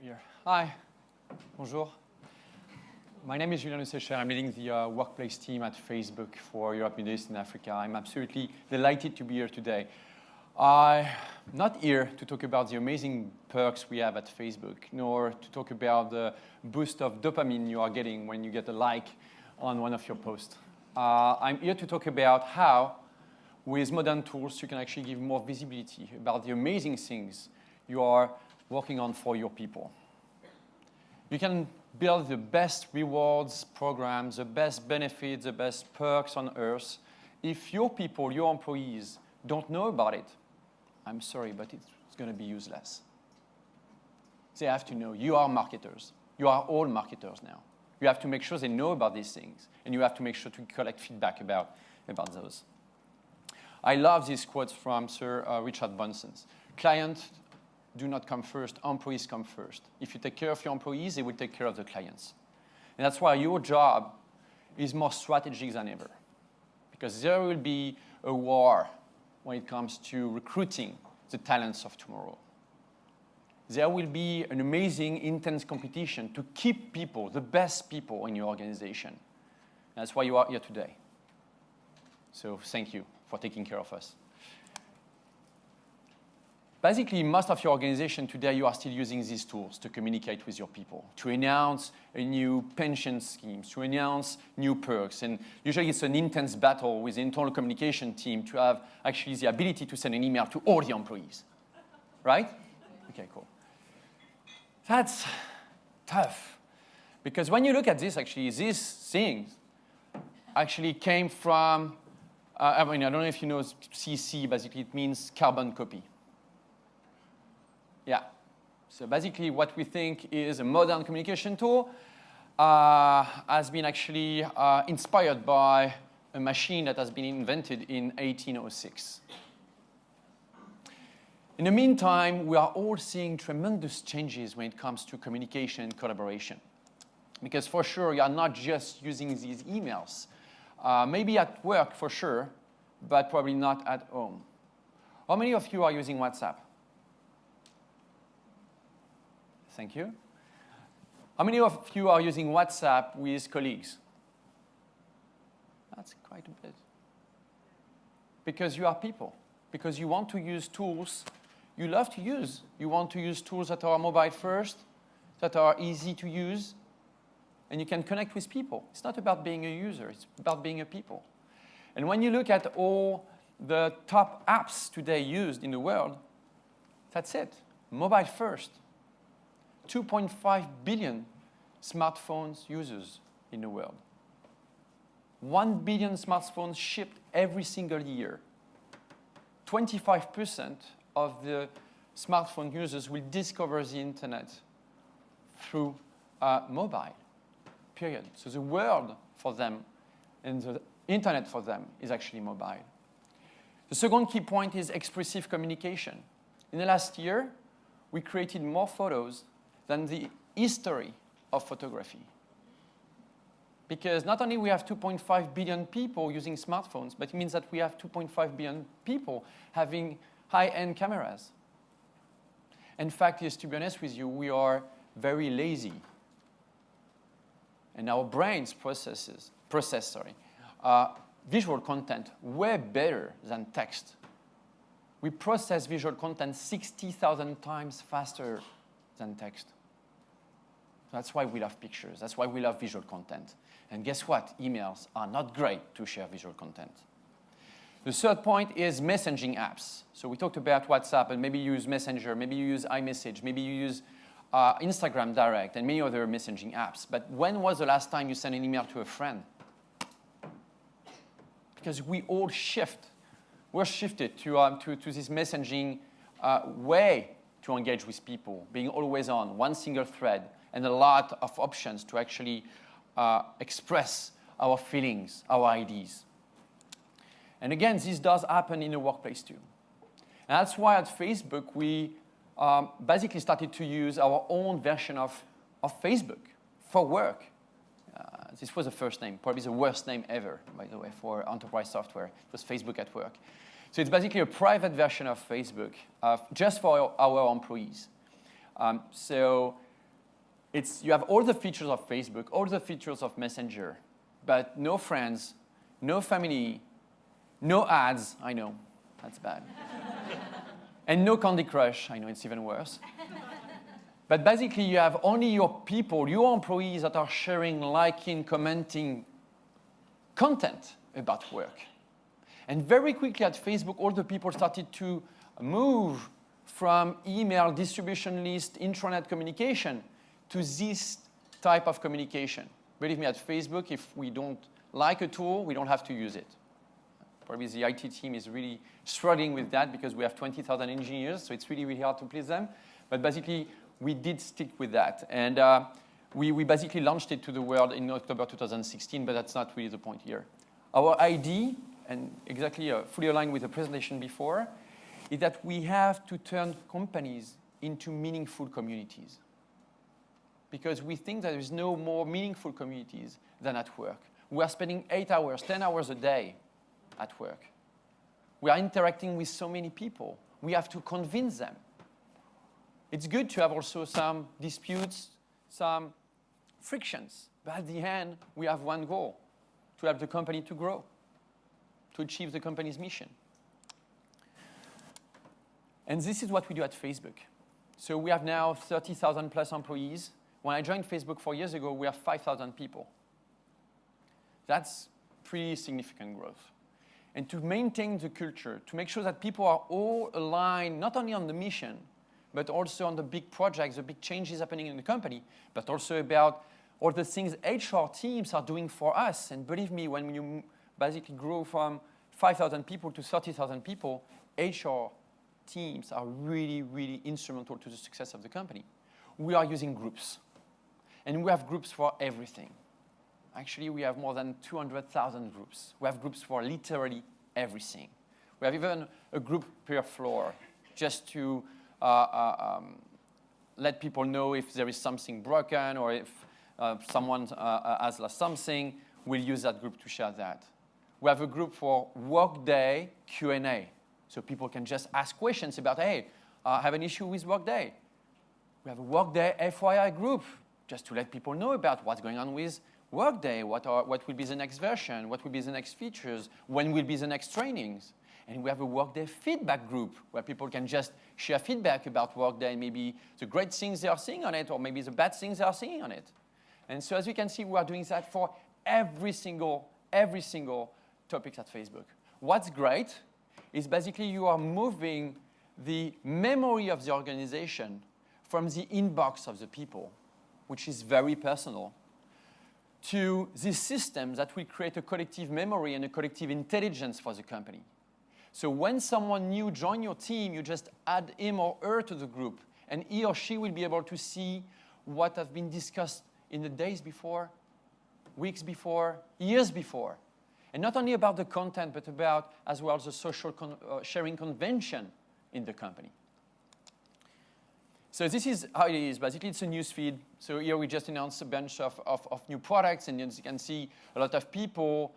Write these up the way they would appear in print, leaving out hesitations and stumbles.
Here. Hi. Bonjour. My name is Julien Lesaicherre. I'm leading the workplace team at Facebook for Europe, Middle East, and Africa. I'm absolutely delighted to be here today. I'm not here to talk about the amazing perks we have at Facebook, nor to talk about the boost of dopamine you are getting when you get a like on one of your posts. I'm here to talk about how, with modern tools, you can actually give more visibility about the amazing things you are working on for your people. You can build the best rewards programs, the best benefits, the best perks on earth. If your people, your employees, don't know about it, I'm sorry, but it's going to be useless. They have to know. You are marketers. You are all marketers now. You have to make sure they know about these things, and you have to make sure to collect feedback about those. I love this quote from Sir Richard Branson. Clients do not come first, employees come first. If you take care of your employees, they will take care of the clients. And that's why your job is more strategic than ever. Because there will be a war when it comes to recruiting the talents of tomorrow. There will be an amazing, intense competition to keep people, the best people in your organization. And that's why you are here today. So thank you for taking care of us. Basically, most of your organization today, you are still using these tools to communicate with your people, to announce a new pension scheme, to announce new perks. And usually it's an intense battle with the internal communication team to have actually the ability to send an email to all the employees. Right? Okay, cool. That's tough. Because when you look at this, actually, these things actually came from, I don't know if you know CC, basically it means carbon copy. Yeah. So basically what we think is a modern communication tool has been actually inspired by a machine that has been invented in 1806. In the meantime, we are all seeing tremendous changes when it comes to communication and collaboration. Because for sure, you are not just using these emails. Maybe at work for sure, but probably not at home. How many of you are using WhatsApp? Thank you. How many of you are using WhatsApp with colleagues? That's quite a bit. Because you are people. Because you want to use tools you love to use. You want to use tools that are mobile first, that are easy to use, and you can connect with people. It's not about being a user. It's about being a people. And when you look at all the top apps today used in the world, that's it. Mobile first. 2.5 billion smartphones users in the world. 1 billion smartphones shipped every single year. 25% of the smartphone users will discover the internet through mobile, period. So the world for them and the internet for them is actually mobile. The second key point is expressive communication. In the last year, we created more photos than the history of photography. Because not only we have 2.5 billion people using smartphones, but it means that we have 2.5 billion people having high-end cameras. In fact, yes, to be honest with you, we are very lazy. And our brains process visual content way better than text. We process visual content 60,000 times faster than text. That's why we love pictures. That's why we love visual content. And guess what? Emails are not great to share visual content. The third point is messaging apps. So we talked about WhatsApp, and maybe you use Messenger, maybe you use iMessage, maybe you use Instagram Direct, and many other messaging apps. But when was the last time you sent an email to a friend? Because we all we're shifted to this messaging way to engage with people, being always on, one single thread, and a lot of options to actually express our feelings, our ideas. And again, this does happen in the workplace too. And that's why at Facebook, we basically started to use our own version of Facebook for work. This was the first name, probably the worst name ever, by the way, for enterprise software. It was Facebook at Work. So it's basically a private version of Facebook just for our employees. So you have all the features of Facebook, all the features of Messenger, but no friends, no family, no ads, I know, that's bad. And no Candy Crush, I know it's even worse. But basically you have only your people, your employees that are sharing, liking, commenting content about work. And very quickly at Facebook, all the people started to move from email, distribution list, intranet communication to this type of communication. Believe me, at Facebook, if we don't like a tool, we don't have to use it. Probably the IT team is really struggling with that because we have 20,000 engineers, so it's really, really hard to please them. But basically, we did stick with that. And we basically launched it to the world in October 2016, but that's not really the point here. Our idea, and exactly fully aligned with the presentation before, is that we have to turn companies into meaningful communities. Because we think that there is no more meaningful communities than at work. We are spending 8 hours, 10 hours a day at work. We are interacting with so many people. We have to convince them. It's good to have also some disputes, some frictions. But at the end, we have one goal, to help the company to grow, to achieve the company's mission. And this is what we do at Facebook. So we have now 30,000 plus employees. When I joined Facebook 4 years ago, we have 5,000 people. That's pretty significant growth. And to maintain the culture, to make sure that people are all aligned, not only on the mission, but also on the big projects, the big changes happening in the company, but also about all the things HR teams are doing for us. And believe me, when you basically grow from 5,000 people to 30,000 people, HR teams are really, really instrumental to the success of the company. We are using groups. And we have groups for everything. Actually, we have more than 200,000 groups. We have groups for literally everything. We have even a group per floor just to let people know if there is something broken or if someone has lost something. We'll use that group to share that. We have a group for Workday Q&A. So people can just ask questions about, hey, I have an issue with Workday. We have a Workday FYI group just to let people know about what's going on with Workday, what will be the next version, what will be the next features, when will be the next trainings. And we have a Workday feedback group where people can just share feedback about Workday, maybe the great things they are seeing on it, or maybe the bad things they are seeing on it. And so as you can see, we are doing that for every single topic at Facebook. What's great is basically you are moving the memory of the organization from the inbox of the people, which is very personal, to these systems that will create a collective memory and a collective intelligence for the company. So when someone new joins your team, you just add him or her to the group, and he or she will be able to see what has been discussed in the days before, weeks before, years before. And not only about the content, but about as well the social sharing convention in the company. So this is how it is. Basically, it's a news feed. So here we just announced a bunch of new products, and as you can see, a lot of people,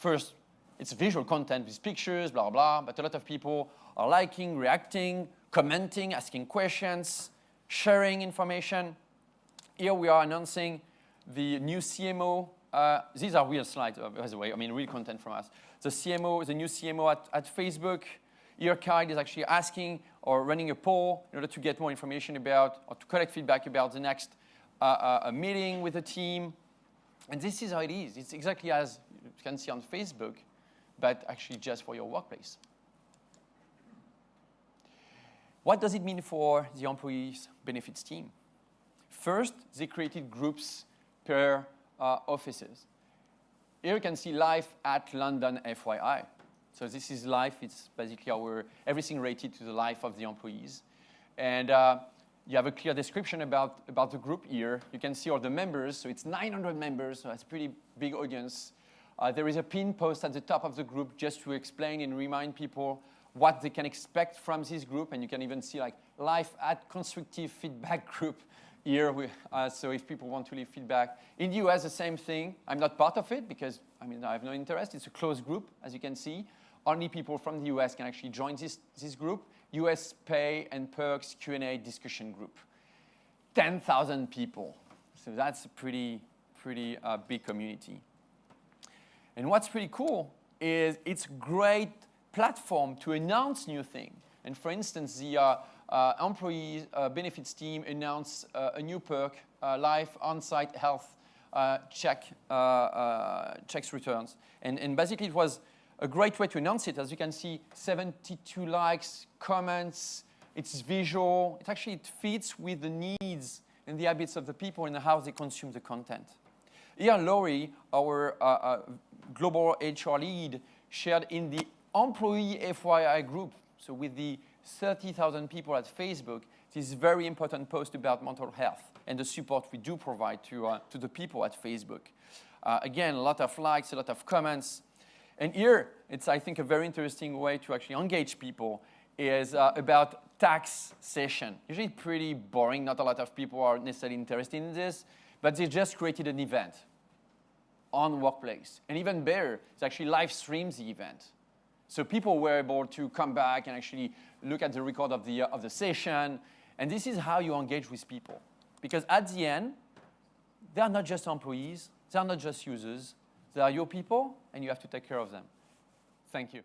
first, it's visual content with pictures, blah, blah, but a lot of people are liking, reacting, commenting, asking questions, sharing information. Here we are announcing the new CMO. These are real slides, by the way, I mean, real content from us. The CMO, the new CMO at Facebook. Here, Kyle is actually asking or running a poll in order to get more information about, or to collect feedback about the next meeting with the team. And this is how it is. It's exactly as you can see on Facebook, but actually just for your workplace. What does it mean for the employees' benefits team? First, they created groups per offices. Here you can see Life at London FYI. So this is life. It's basically everything related to the life of the employees. And you have a clear description about the group here. You can see all the members. So it's 900 members, so it's a pretty big audience. There is a pin post at the top of the group just to explain and remind people what they can expect from this group. And you can even see like Life at Constructive Feedback Group here. So if people want to leave feedback. In the US, the same thing. I'm not part of it because, I mean, I have no interest. It's a closed group, as you can see. Only people from the US can actually join this group. US Pay and Perks Q&A discussion group. 10,000 people. So that's a pretty big community. And what's pretty cool is it's a great platform to announce new things. And for instance, the employee benefits team announced a new perk, live on-site health checks returns. And basically, it was a great way to announce it. As you can see, 72 likes, comments. It's visual. It fits with the needs and the habits of the people and how they consume the content. Here, Laurie, our global HR lead, shared in the employee FYI group, so with the 30,000 people at Facebook, this very important post about mental health and the support we do provide to the people at Facebook. Again, a lot of likes, a lot of comments. And here, it's, I think, a very interesting way to actually engage people is about tax session. Usually pretty boring. Not a lot of people are necessarily interested in this, but they just created an event on Workplace. And even better, it's actually live streams the event. So people were able to come back and actually look at the record of the session. And this is how you engage with people. Because at the end, they are not just employees. They are not just users. They are your people, and you have to take care of them. Thank you.